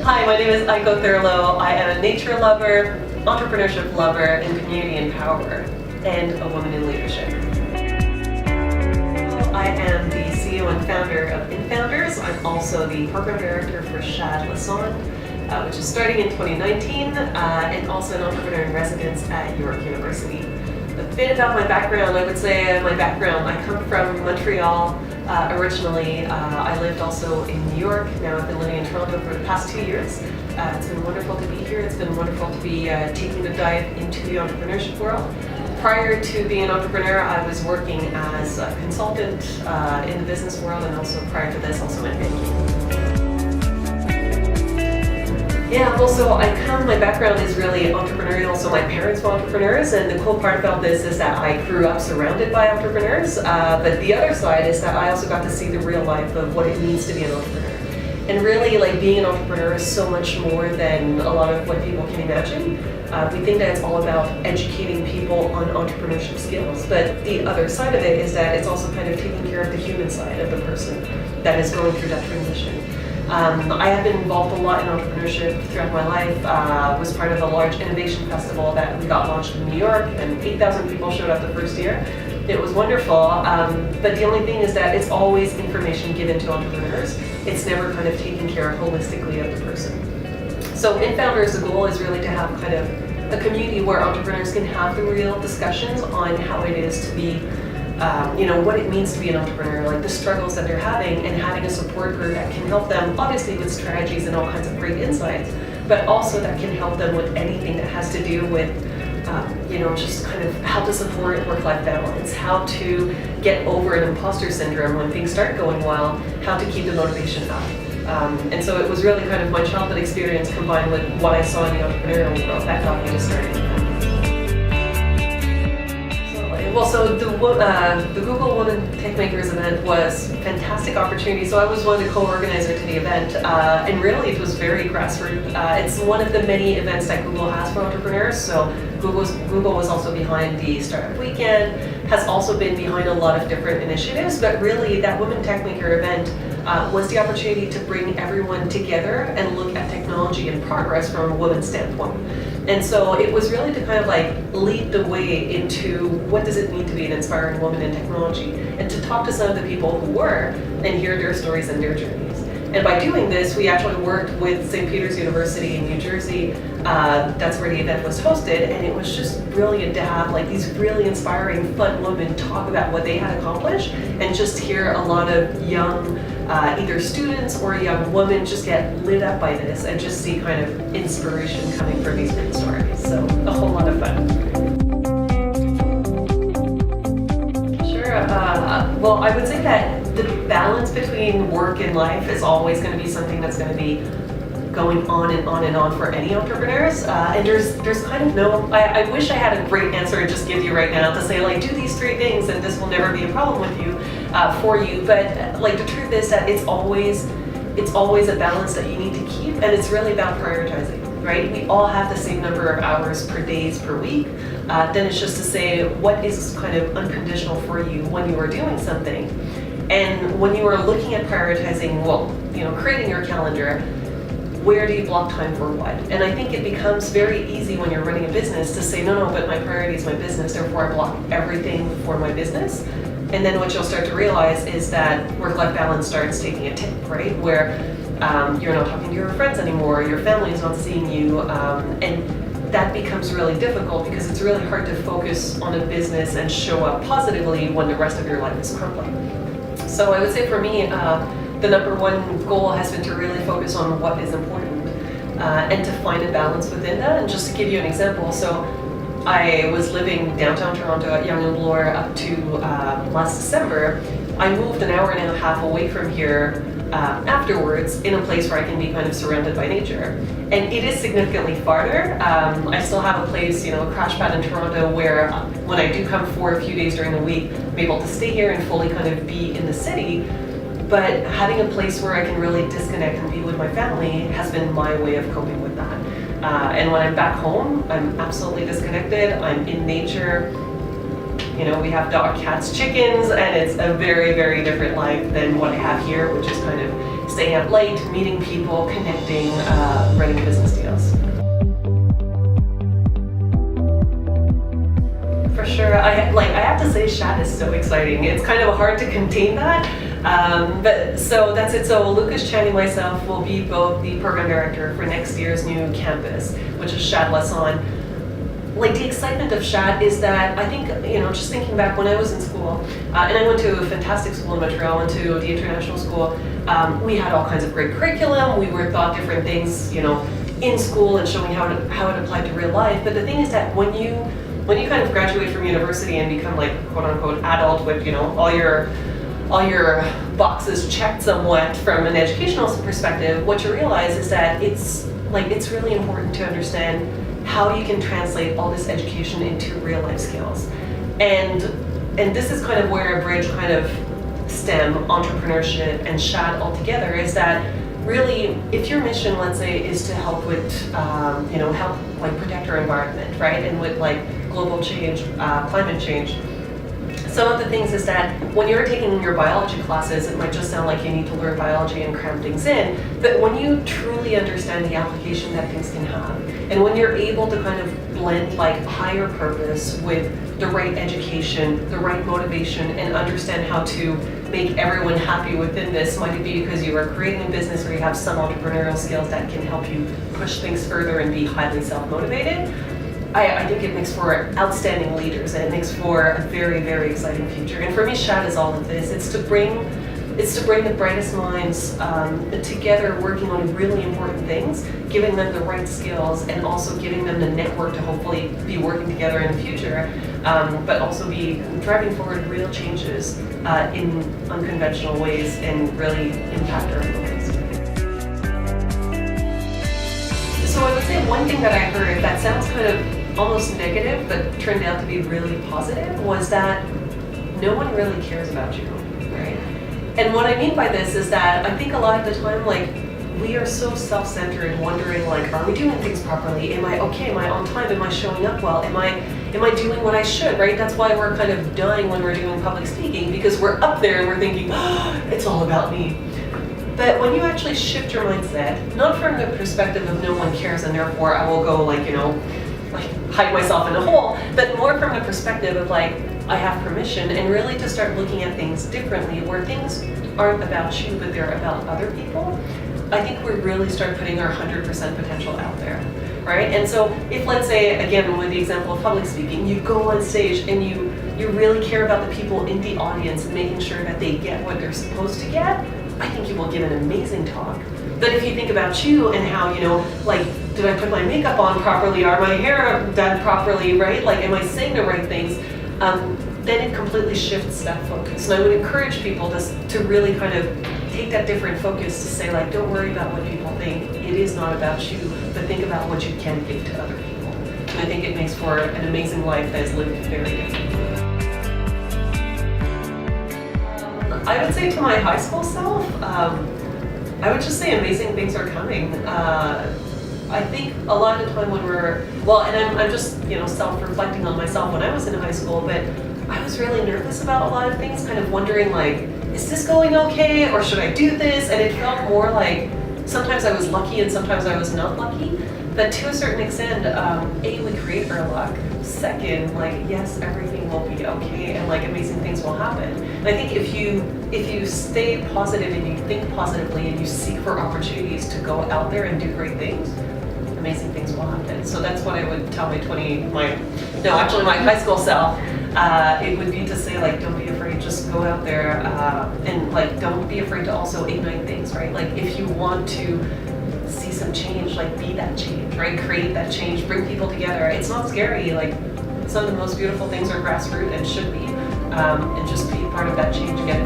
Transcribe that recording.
Hi, my name is Aïko Thurlow. I am a nature lover, entrepreneurship lover, and community empowerer, and a woman in leadership. I am the CEO and founder of InFounders. I'm also the program director for Shad Lassonde, which is starting in 2019, and also an entrepreneur in residence at York University. A bit about my background, I would say I come from Montreal originally. I lived also in New York. Now I've been living in Toronto for the past 2 years. It's been wonderful to be here. It's been wonderful to be taking a dive into the entrepreneurship world. Prior to being an entrepreneur, I was working as a consultant in the business world, and also prior to this, also in banking. Yeah, well, so my background is really entrepreneurial, so my parents were entrepreneurs, and the cool part about this is that I grew up surrounded by entrepreneurs, but the other side is that I also got to see the real life of what it means to be an entrepreneur. And really, like, being an entrepreneur is so much more than a lot of what people can imagine. We think that it's all about educating people on entrepreneurship skills, but the other side of it is that it's also kind of taking care of the human side of the person that is going through that transition. I have been involved a lot in entrepreneurship throughout my life. Was part of a large innovation festival that we got launched in New York, and 8,000 people showed up the first year. It was wonderful, but the only thing is that it's always information given to entrepreneurs. It's never kind of taken care of holistically of the person. So in Founders, the goal is really to have kind of a community where entrepreneurs can have the real discussions on how it is to be what it means to be an entrepreneur, like the struggles that they're having, and having a support group that can help them, obviously with strategies and all kinds of great insights, but also that can help them with anything that has to do with, just kind of how to support work-life balance, how to get over an imposter syndrome when things start going well, how to keep the motivation up. And so it was really kind of my childhood experience combined with what I saw in the entrepreneurial world that got me to start. Well, so the Google Women Tech Makers event was a fantastic opportunity. So I was one of the co-organizers to the event, and really it was very grassroots. It's one of the many events that Google has for entrepreneurs. So Google was also behind the Startup Weekend, has also been behind a lot of different initiatives, but really that Women Tech Maker event was the opportunity to bring everyone together and look at technology and progress from a woman's standpoint. And so it was really to kind of like lead the way into what does it mean to be an inspiring woman in technology, and to talk to some of the people who were and hear their stories and their journeys. And by doing this, we actually worked with St. Peter's University in New Jersey. That's where the event was hosted, and it was just brilliant to have like these really inspiring, fun women talk about what they had accomplished, and just hear a lot of young either students or young women just get lit up by this and just see kind of inspiration coming from these great stories. So a whole lot of fun. Sure. Well, I would say that the balance between work and life is always going to be something that's going to be going on and on and on for any entrepreneurs, and there's kind of no, I wish I had a great answer to just give you right now to say like do these 3 things and this will never be a problem with you, for you, but like the truth is that it's always a balance that you need to keep, and it's really about prioritizing, right? We all have the same number of hours per days per week, then it's just to say what is kind of unconditional for you when you are doing something, and when you are looking at prioritizing, creating your calendar, where do you block time for what? And I think it becomes very easy when you're running a business to say, no, but my priority is my business, therefore I block everything for my business. And then what you'll start to realize is that work-life balance starts taking a tip, right? Where you're not talking to your friends anymore, your family is not seeing you, and that becomes really difficult because it's really hard to focus on a business and show up positively when the rest of your life is crumbling. So I would say for me, the number one goal has been to really focus on what is important, and to find a balance within that. And just to give you an example, so I was living downtown Toronto at Yonge and Bloor up to last December. I moved an hour and a half away from here afterwards in a place where I can be kind of surrounded by nature. And it is significantly farther. I still have a place, a crash pad in Toronto where when I do come for a few days during the week, I'm able to stay here and fully kind of be in the city. But having a place where I can really disconnect and be with my family has been my way of coping with that. And when I'm back home, I'm absolutely disconnected. I'm in nature. you know, we have dog, cats, chickens, and it's a very, very different life than what I have here, which is kind of staying up late, meeting people, connecting, running business deals. For sure, I have to say, Shad is so exciting. It's kind of hard to contain that. But so that's it. So Lucas Chan and myself will be both the program director for next year's new campus, which is Shad Lasson. Like, the excitement of Shad is that I think, you know, just thinking back when I was in school, and I went to a fantastic school in Montreal, went to the international school. We had all kinds of great curriculum. We were taught different things, you know, in school and showing how it applied to real life. But the thing is that when you kind of graduate from university and become like quote unquote adult with, you know, all your boxes checked somewhat from an educational perspective, what you realize is that it's really important to understand how you can translate all this education into real life skills. And this is kind of where I bridge kind of STEM, entrepreneurship, and Shad all together, is that really, if your mission, let's say, is to help with, you know, help like protect our environment, right? And with like global change, climate change, some of the things is that when you're taking your biology classes, it might just sound like you need to learn biology and cram things in, but when you truly understand the application that things can have, and when you're able to kind of blend like higher purpose with the right education, the right motivation, and understand how to make everyone happy within this, might it be because you are creating a business or you have some entrepreneurial skills that can help you push things further and be highly self-motivated, I think it makes for outstanding leaders, and it makes for a very, very exciting future. And for me, Shad is all of this. It's to bring the brightest minds together, working on really important things, giving them the right skills, and also giving them the network to hopefully be working together in the future, but also be driving forward real changes in unconventional ways and really impact our lives. So I would say one thing that I heard that sounds kind of almost negative, but turned out to be really positive, was that no one really cares about you, right? And what I mean by this is that I think a lot of the time, like, we are so self-centered, wondering, like, are we doing things properly? Am I okay? Am I on time? Am I showing up well? Am I doing what I should, right? That's why we're kind of dying when we're doing public speaking, because we're up there and we're thinking, oh, it's all about me. But when you actually shift your mindset, not from the perspective of no one cares and therefore I will go, like, you know, like hide myself in a hole, but more from the perspective of like, I have permission, and really to start looking at things differently, where things aren't about you, but they're about other people. I think we really start putting our 100% potential out there, right? And so if, let's say, again, with the example of public speaking, you go on stage and you really care about the people in the audience and making sure that they get what they're supposed to get, I think you will give an amazing talk. But if you think about you and how, you know, like, did I put my makeup on properly? Are my hair done properly, right? Like, am I saying the right things? Then it completely shifts that focus. And I would encourage people to really kind of take that different focus to say, like, don't worry about what people think. It is not about you, but think about what you can give to other people. And I think it makes for an amazing life that is lived very differently. I would say to my high school self, I would just say amazing things are coming. I think a lot of the time when and I'm just, you know, self-reflecting on myself when I was in high school, but I was really nervous about a lot of things, kind of wondering, like, is this going okay, or should I do this? And it felt more like sometimes I was lucky and sometimes I was not lucky. But to a certain extent, A, we create our luck. Second, like, yes, everything will be okay, and like amazing things will happen. And I think if you stay positive and you think positively and you seek for opportunities to go out there and do great things, amazing things will happen. So that's what I would tell my high school self. It would be to say, like, don't be afraid, just go out there, and like, don't be afraid to also ignite things, right? Like, if you want to see some change, like, be that change, right? Create that change, bring people together. It's not scary. Like, some of the most beautiful things are grassroots and should be, and just be part of that change, get